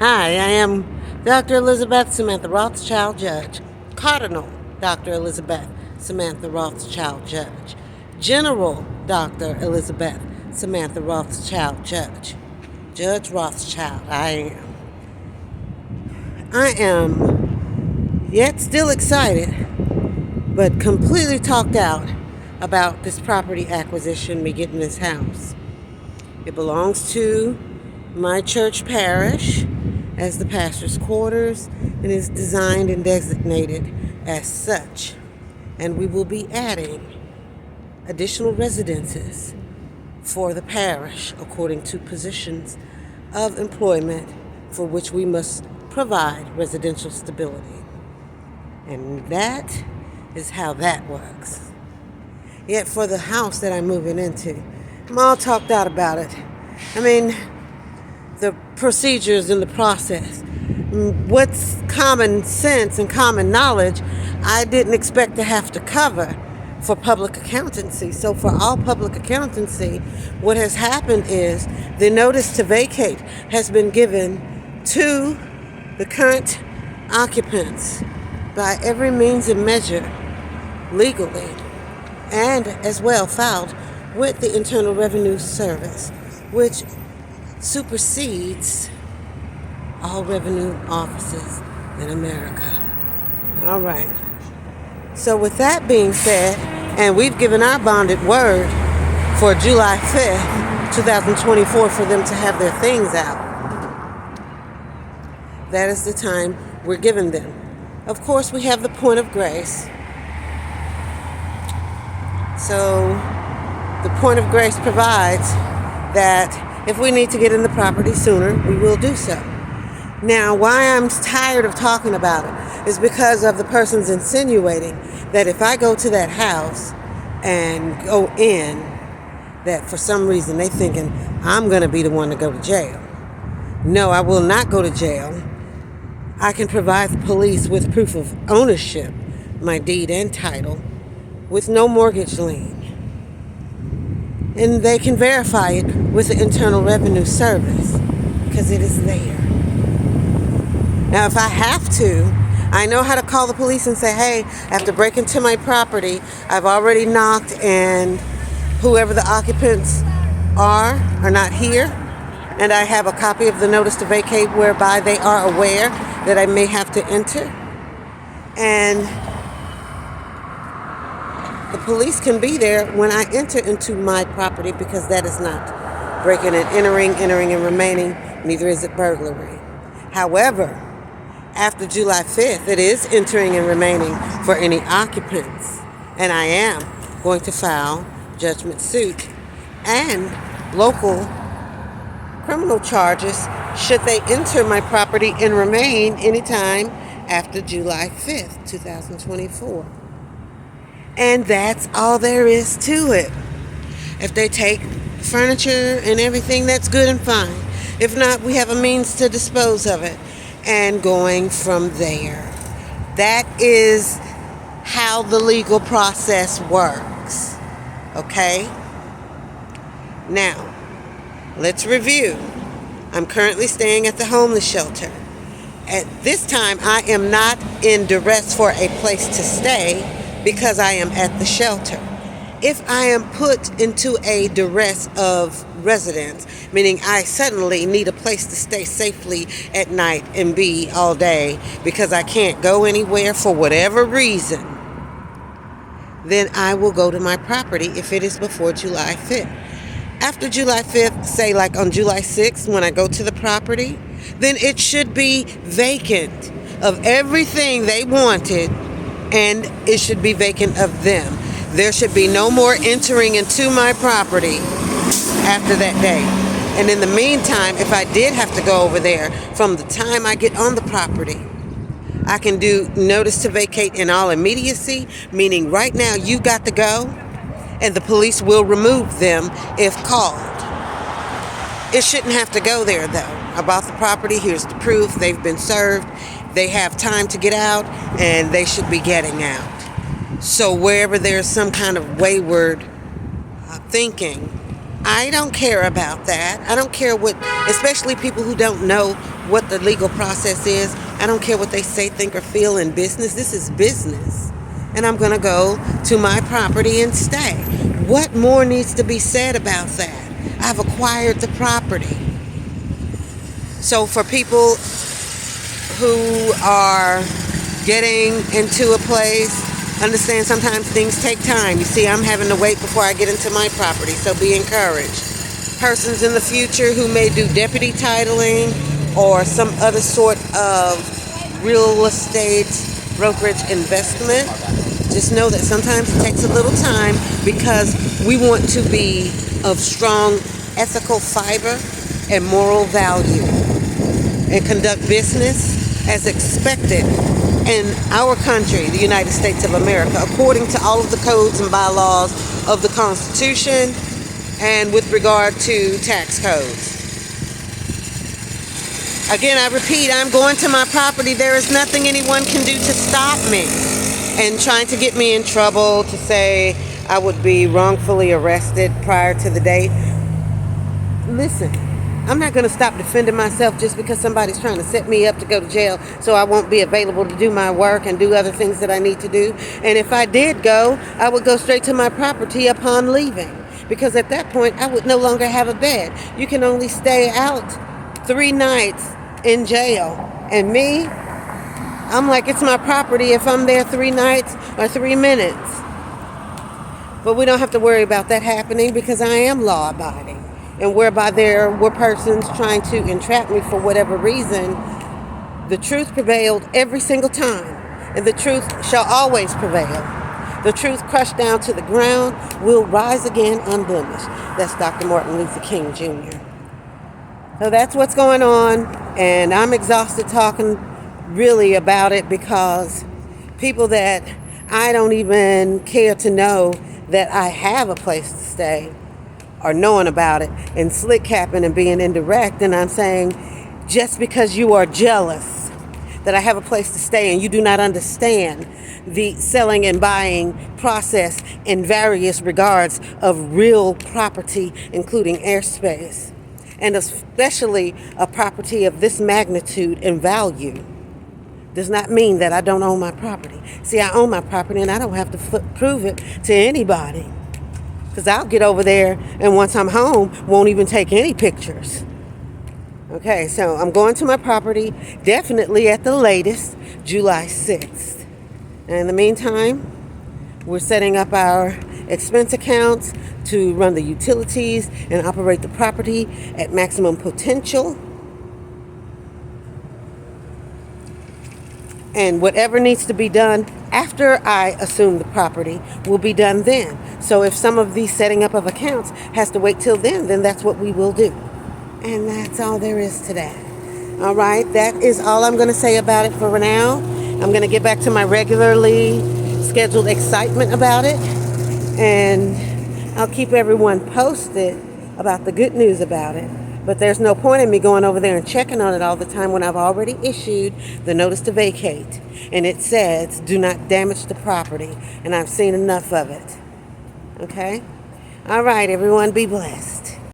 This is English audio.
Hi, I am Dr. Elizabeth Samantha Rothschild Judge, Cardinal Dr. Elizabeth Samantha Rothschild Judge, General Dr. Elizabeth Samantha Rothschild Judge, Judge Rothschild. I am yet still excited, but completely talked out about this property acquisition, me getting this house. It belongs to my church parish as the pastor's quarters and is designed and designated as such. And we will be adding additional residences for the parish according to positions of employment for which we must provide residential stability. And that is how that works. Yet for the house that I'm moving into, I'm all talked out about it. I mean, the procedures and the process. What's common sense and common knowledge, I didn't expect to have to cover for public accountancy. So for all public accountancy, what has happened is the notice to vacate has been given to the current occupants by every means and measure legally, and as well filed with the Internal Revenue Service, which supersedes all revenue offices in America. All right. So with that being said, and we've given our bonded word for July 5th, 2024 for them to have their things out. That is the time we're giving them. Of course, we have the point of grace. So the point of grace provides that if we need to get in the property sooner, we will do so. Now, why I'm tired of talking about it is because of the person's insinuating that if I go to that house and go in, that for some reason they thinking I'm going to be the one to go to jail. No, I will not go to jail. I can provide the police with proof of ownership, my deed and title, with no mortgage lien. And they can verify it with the Internal Revenue Service because it is there. Now, if I have to, I know how to call the police and say, hey, I have to break into my property. I've already knocked and whoever the occupants are not here. And I have a copy of the notice to vacate whereby they are aware that I may have to enter. And the police can be there when I enter into my property because that is not breaking and entering and remaining, neither is it burglary. However, after July 5th, it is entering and remaining for any occupants. And I am going to file judgment suit and local criminal charges should they enter my property and remain anytime after July 5th, 2024. And that's all there is to it. If they take furniture and everything, that's good and fine. If not, we have a means to dispose of it. And going from there. That is how the legal process works. Okay? Now, let's review. I'm currently staying at the homeless shelter. At this time, I am not in duress for a place to stay because I am at the shelter. If I am put into a duress of residence, meaning I suddenly need a place to stay safely at night and be all day because I can't go anywhere for whatever reason, then I will go to my property if it is before July 5th. After July 5th, say like on July 6th when I go to the property, then it should be vacant of everything they wanted and it should be vacant of them. There should be no more entering into my property after that day. And in the meantime, if I did have to go over there, from the time I get on the property, I can do notice to vacate in all immediacy, meaning right now you got to go, and the police will remove them if called. It shouldn't have to go there, though. I bought the property, here's the proof, they've been served, they have time to get out, and they should be getting out. So wherever there's some kind of wayward thinking, I don't care about that. I don't care what, especially people who don't know what the legal process is. I don't care what they say, think, or feel in business. This is business. And I'm going to go to my property and stay. What more needs to be said about that? I've acquired the property. So for people who are getting into a place, understand sometimes things take time. You see, I'm having to wait before I get into my property, so be encouraged. Persons in the future who may do deputy titling or some other sort of real estate brokerage investment, just know that sometimes it takes a little time because we want to be of strong ethical fiber and moral value and conduct business as expected in our country, the United States of America, according to all of the codes and bylaws of the Constitution and with regard to tax codes. Again, I repeat, I'm going to my property. There is nothing anyone can do to stop me. And trying to get me in trouble to say I would be wrongfully arrested prior to the date. Listen, I'm not going to stop defending myself just because somebody's trying to set me up to go to jail so I won't be available to do my work and do other things that I need to do. And if I did go, I would go straight to my property upon leaving, because at that point I would no longer have a bed. You can only stay out 3 nights in jail. And me, I'm like, it's my property if I'm there 3 nights or 3 minutes. But we don't have to worry about that happening because I am law-abiding. And whereby there were persons trying to entrap me for whatever reason, the truth prevailed every single time. And the truth shall always prevail. The truth crushed down to the ground will rise again unblemished. That's Dr. Martin Luther King Jr. So that's what's going on. And I'm exhausted talking really about it because people that I don't even care to know that I have a place to stay are knowing about it and slick capping and being indirect. And I'm saying, just because you are jealous that I have a place to stay and you do not understand the selling and buying process in various regards of real property, including airspace, and especially a property of this magnitude and value, does not mean that I don't own my property. See, I own my property and I don't have to prove it to anybody. Because I'll get over there and once I'm home, won't even take any pictures. Okay, so I'm going to my property, definitely at the latest, July 6th. And in the meantime, we're setting up our expense accounts to run the utilities and operate the property at maximum potential. And whatever needs to be done after I assume the property will be done then. So if some of the setting up of accounts has to wait till then that's what we will do. And that's all there is to that. All right, that is all I'm going to say about it for now. I'm going to get back to my regularly scheduled excitement about it. And I'll keep everyone posted about the good news about it. But there's no point in me going over there and checking on it all the time when I've already issued the notice to vacate. And it says, do not damage the property. And I've seen enough of it. Okay? All right, everyone, be blessed.